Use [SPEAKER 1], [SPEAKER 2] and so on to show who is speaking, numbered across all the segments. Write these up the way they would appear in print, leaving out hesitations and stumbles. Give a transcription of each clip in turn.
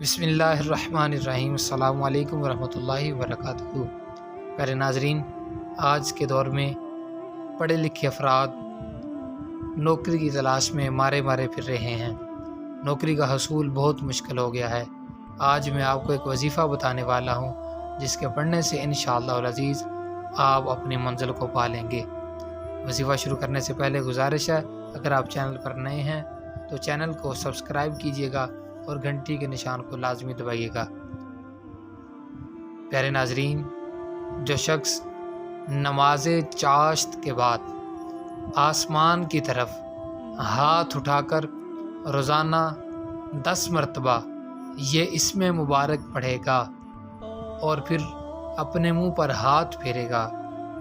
[SPEAKER 1] بسم اللہ الرحمن الرحیم۔ السلام علیکم ورحمۃ اللہ وبرکاتہ۔ پیارے ناظرین، آج کے دور میں پڑھے لکھے افراد نوکری کی تلاش میں مارے پھر رہے ہیں۔ نوکری کا حصول بہت مشکل ہو گیا ہے۔ آج میں آپ کو ایک وظیفہ بتانے والا ہوں جس کے پڑھنے سے انشاءاللہ العزیز آپ اپنی منزل کو پا لیں گے۔ وظیفہ شروع کرنے سے پہلے گزارش ہے، اگر آپ چینل پر نئے ہیں تو چینل کو سبسکرائب کیجیے گا اور گھنٹی کے نشان کو لازمی دبائیے گا۔ پیارے ناظرین، جو شخص نماز چاشت کے بعد آسمان کی طرف ہاتھ اٹھا کر روزانہ 10 مرتبہ یہ اسم مبارک پڑھے گا اور پھر اپنے منہ پر ہاتھ پھیرے گا،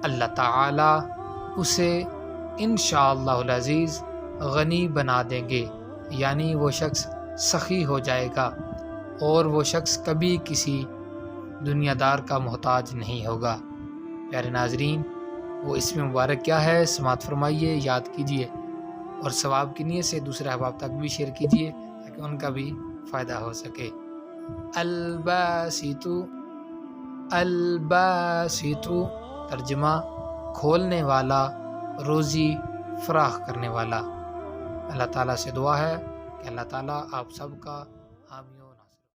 [SPEAKER 1] اللہ تعالی اسے انشاءاللہ العزیز غنی بنا دیں گے، یعنی وہ شخص سخی ہو جائے گا اور وہ شخص کبھی کسی دنیا دار کا محتاج نہیں ہوگا۔ پیارے ناظرین، وہ اسم مبارک کیا ہے؟ سماعت فرمائیے، یاد کیجیے اور ثواب کی نیت سے دوسرے احباب تک بھی شیئر کیجیے تاکہ ان کا بھی فائدہ ہو سکے۔ الباسط، الباسط ترجمہ کھولنے والا، روزی فراخ کرنے والا۔ اللہ تعالیٰ سے دعا ہے کہ اللہ تعالیٰ آپ سب کا